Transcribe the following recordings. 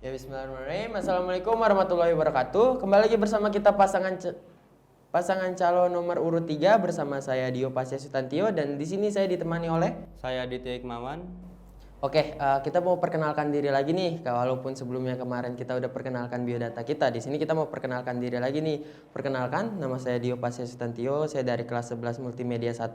Ya bismillahirrahmanirrahim. Assalamualaikum warahmatullahi wabarakatuh. Kembali lagi bersama kita pasangan calon nomor urut 3 bersama saya Dio Pasya Sutantio dan di sini saya ditemani oleh. Saya Aditya Hikmawan. Oke, kita mau perkenalkan diri lagi nih. Walaupun sebelumnya kemarin kita udah perkenalkan biodata kita, di sini kita mau perkenalkan diri lagi nih. Perkenalkan, nama saya Dio Pasya Sutantio, saya dari kelas 11 Multimedia 1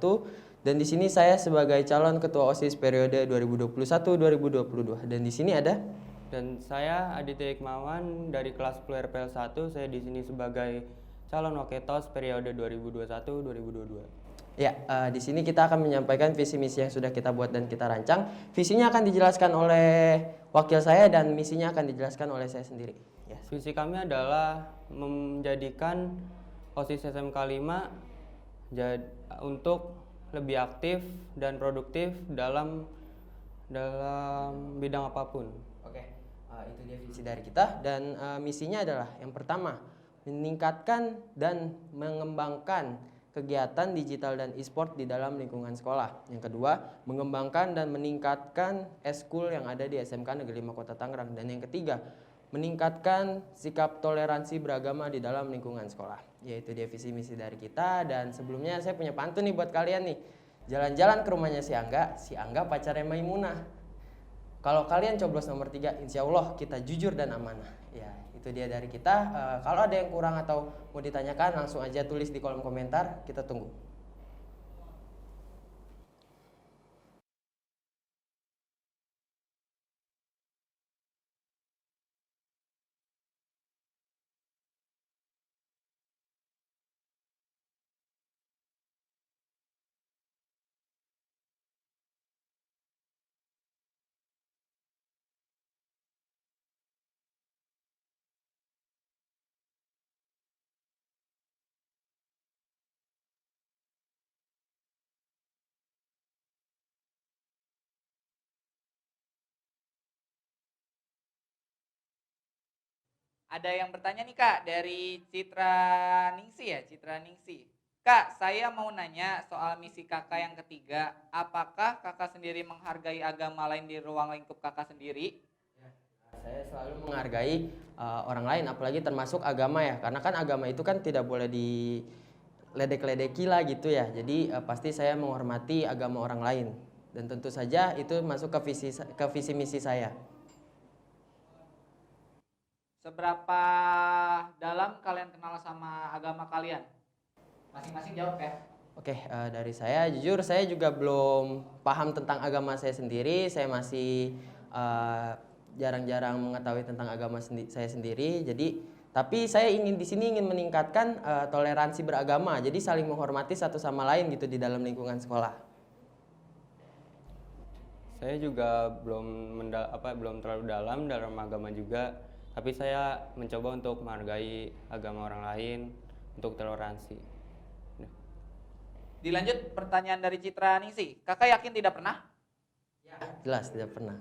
dan di sini saya sebagai calon ketua OSIS periode 2021-2022. Dan di sini ada. Dan saya Aditya Hikmawan dari kelas 10 RPL 1. Saya di sini sebagai calon waketos periode 2021-2022. Ya, di sini kita akan menyampaikan visi misi yang sudah kita buat dan kita rancang. Visinya akan dijelaskan oleh wakil saya dan misinya akan dijelaskan oleh saya sendiri. Ya. Visi kami adalah menjadikan OSIS SMK 5 untuk lebih aktif dan produktif dalam bidang apapun. Oke, itu dia visi dari kita dan misinya adalah yang pertama meningkatkan dan mengembangkan kegiatan digital dan e-sport di dalam lingkungan sekolah. Yang kedua, mengembangkan dan meningkatkan eskul yang ada di SMK Negeri 5 Kota Tangerang. Dan yang ketiga, meningkatkan sikap toleransi beragama di dalam lingkungan sekolah. Yaitu dia visi misi dari kita dan sebelumnya saya punya pantun nih buat kalian nih. Jalan-jalan ke rumahnya si Angga pacarnya Maimunah. Kalau kalian coblos nomor 3, insya Allah kita jujur dan amanah. Ya, itu dia dari kita. Kalau ada yang kurang atau mau ditanyakan, langsung aja tulis di kolom komentar. Kita tunggu. Ada yang bertanya nih Kak dari Citra Ningsi ya, Citra Ningsi. Kak, saya mau nanya soal misi kakak yang ketiga. Apakah kakak sendiri menghargai agama lain di ruang lingkup kakak sendiri? Saya selalu menghargai orang lain, apalagi termasuk agama ya. Karena kan agama itu kan tidak boleh diledek-ledeki lah gitu ya. Jadi pasti saya menghormati agama orang lain. Dan tentu saja itu masuk ke visi misi saya. Seberapa dalam kalian kenal sama agama kalian? Masing-masing jawab ya. Oke, dari saya jujur saya juga belum paham tentang agama saya sendiri. Saya masih jarang-jarang mengetahui tentang agama saya sendiri. Jadi, tapi saya ingin di sini ingin meningkatkan toleransi beragama. Jadi saling menghormati satu sama lain gitu di dalam lingkungan sekolah. Saya juga belum terlalu dalam agama juga, tapi saya mencoba untuk menghargai agama orang lain, untuk toleransi. Dilanjut pertanyaan dari Citra Ningsi. Kakak yakin tidak pernah? Ya, jelas tidak pernah.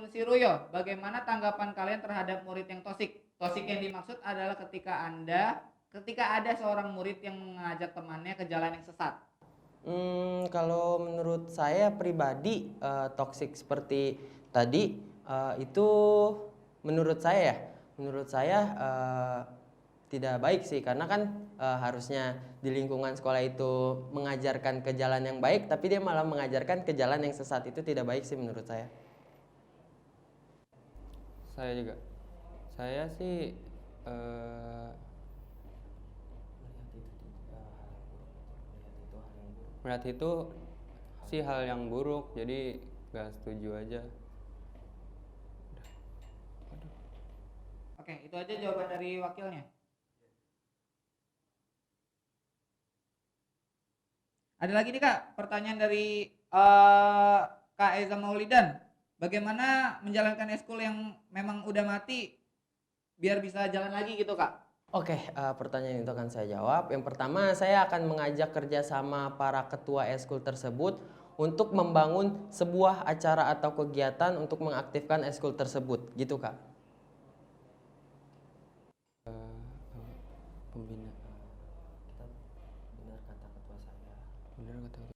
Siruyo, bagaimana tanggapan kalian terhadap murid yang tosik? Tosik yang dimaksud adalah ketika ada seorang murid yang mengajak temannya ke jalan yang sesat. Kalau menurut saya pribadi toksik seperti tadi itu menurut saya tidak baik sih karena kan harusnya di lingkungan sekolah itu mengajarkan ke jalan yang baik tapi dia malah mengajarkan ke jalan yang sesat, itu tidak baik sih menurut saya. Saya juga. Saya sih melihat itu sih hal yang buruk, jadi gak setuju aja. Oke, itu aja jawaban dari wakilnya. Ada lagi nih Kak, pertanyaan dari Kak Eza Maulidan. Bagaimana menjalankan eskul yang memang udah mati biar bisa jalan lagi gitu Kak? Oke, pertanyaan itu akan saya jawab. Yang pertama, saya akan mengajak kerjasama para ketua eskul tersebut untuk membangun sebuah acara atau kegiatan untuk mengaktifkan eskul tersebut, gitu Kak. Pembina. Kita benar kata ketua saya. Benar kata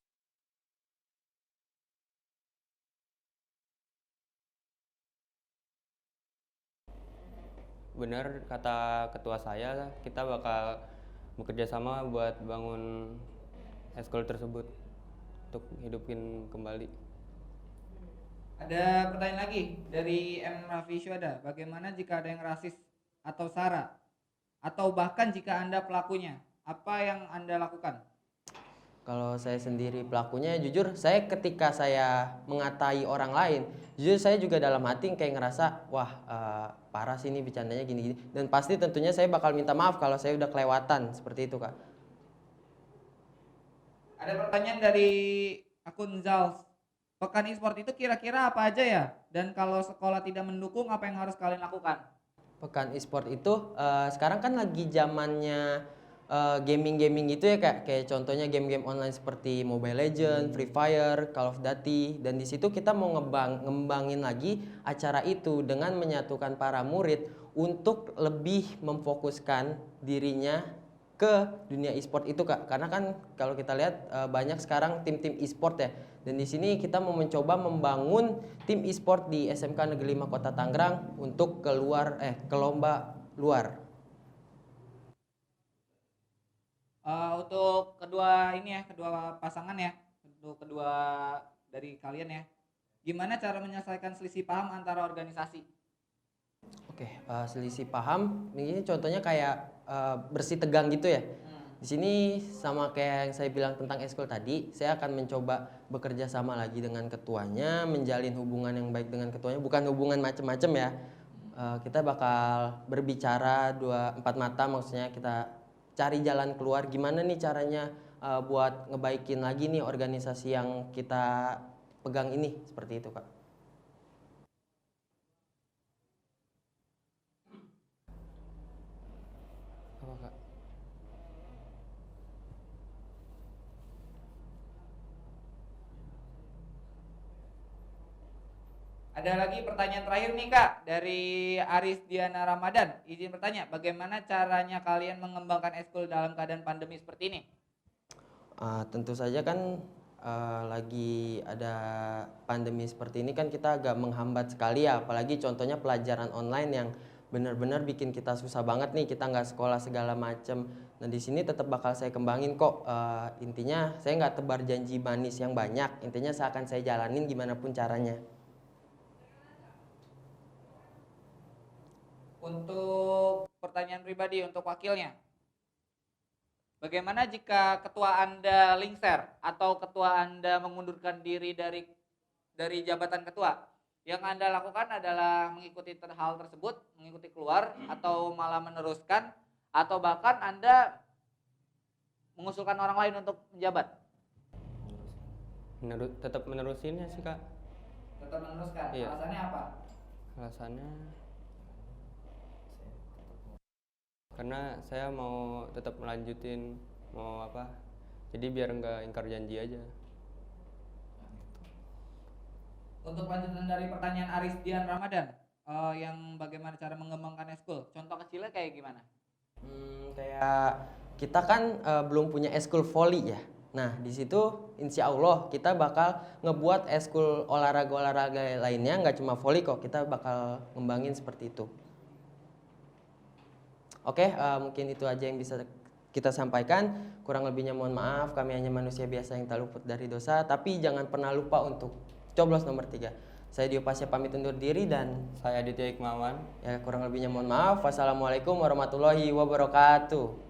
benar kata ketua saya, kita bakal bekerja sama buat bangun eskul tersebut untuk hidupin kembali. Ada pertanyaan lagi dari M. Raffi Syuhada. Bagaimana jika ada yang rasis atau sara? Atau bahkan jika Anda pelakunya, apa yang Anda lakukan? Kalau saya sendiri pelakunya, jujur saya ketika saya mengatai orang lain, jujur saya juga dalam hati kayak ngerasa, wah parah sih ini bercandanya gini-gini. Dan pasti tentunya saya bakal minta maaf kalau saya udah kelewatan, seperti itu Kak. Ada pertanyaan dari akun Zals. Pekan e-sport itu kira-kira apa aja ya? Dan kalau sekolah tidak mendukung, apa yang harus kalian lakukan? Pekan e-sport itu sekarang kan lagi zamannya gaming-gaming gitu ya Kak. Kayak contohnya game-game online seperti Mobile Legends, Free Fire, Call of Duty. Dan di situ kita mau ngembangin lagi acara itu dengan menyatukan para murid untuk lebih memfokuskan dirinya ke dunia e-sport itu Kak. Karena kan kalau kita lihat banyak sekarang tim-tim e-sport ya. Dan di sini kita mau mencoba membangun tim e-sport di SMK Negeri 5 Kota Tangerang untuk ke lomba luar. Untuk kedua ini ya, kedua pasangan ya, untuk kedua dari kalian ya, gimana cara menyelesaikan selisih paham antara organisasi? Oke, selisih paham. Ini contohnya kayak bersih tegang gitu ya. Di sini sama kayak yang saya bilang tentang eskul tadi, saya akan mencoba bekerja sama lagi dengan ketuanya, menjalin hubungan yang baik dengan ketuanya, bukan hubungan macem-macem ya. Kita bakal berbicara empat mata, maksudnya kita cari jalan keluar gimana nih caranya buat ngebaikin lagi nih organisasi yang kita pegang ini, seperti itu Kak. Apa Kak? Ada lagi pertanyaan terakhir nih Kak, dari Aris Diana Ramadan. Izin bertanya, bagaimana caranya kalian mengembangkan eskul dalam keadaan pandemi seperti ini? Tentu saja kan lagi ada pandemi seperti ini kan kita agak menghambat sekali ya, apalagi contohnya pelajaran online yang benar-benar bikin kita susah banget nih, kita nggak sekolah segala macem. Nah di sini tetap bakal saya kembangin kok. Intinya saya nggak tebar janji manis yang banyak, intinya saya akan saya jalanin gimana pun caranya. Untuk pertanyaan pribadi untuk wakilnya, bagaimana jika ketua Anda lingser atau ketua Anda mengundurkan diri dari jabatan ketua? Yang Anda lakukan adalah mengikuti hal tersebut, mengikuti keluar, atau malah meneruskan, atau bahkan Anda mengusulkan orang lain untuk menjabat? Tetap menerusinnya sih Kak. Tetap meneruskan. Iya. Alasannya apa? Alasannya karena saya mau tetap melanjutin, mau apa, jadi biar nggak ingkar janji aja. Untuk lanjutan dari pertanyaan Aris Dian Ramadan, yang bagaimana cara mengembangkan eskul, contoh kecilnya kayak gimana? Kayak kita kan belum punya eskul voli ya. Nah di situ insya Allah kita bakal ngebuat eskul olahraga lainnya, nggak cuma voli kok, kita bakal ngembangin seperti itu. Oke, mungkin itu aja yang bisa kita sampaikan. Kurang lebihnya mohon maaf, kami hanya manusia biasa yang tak luput dari dosa. Tapi jangan pernah lupa untuk coblos nomor 3. Saya Dio Pasya pamit undur diri dan Saya Aditya Hikmawan. ya kurang lebihnya mohon maaf. Wassalamualaikum warahmatullahi wabarakatuh.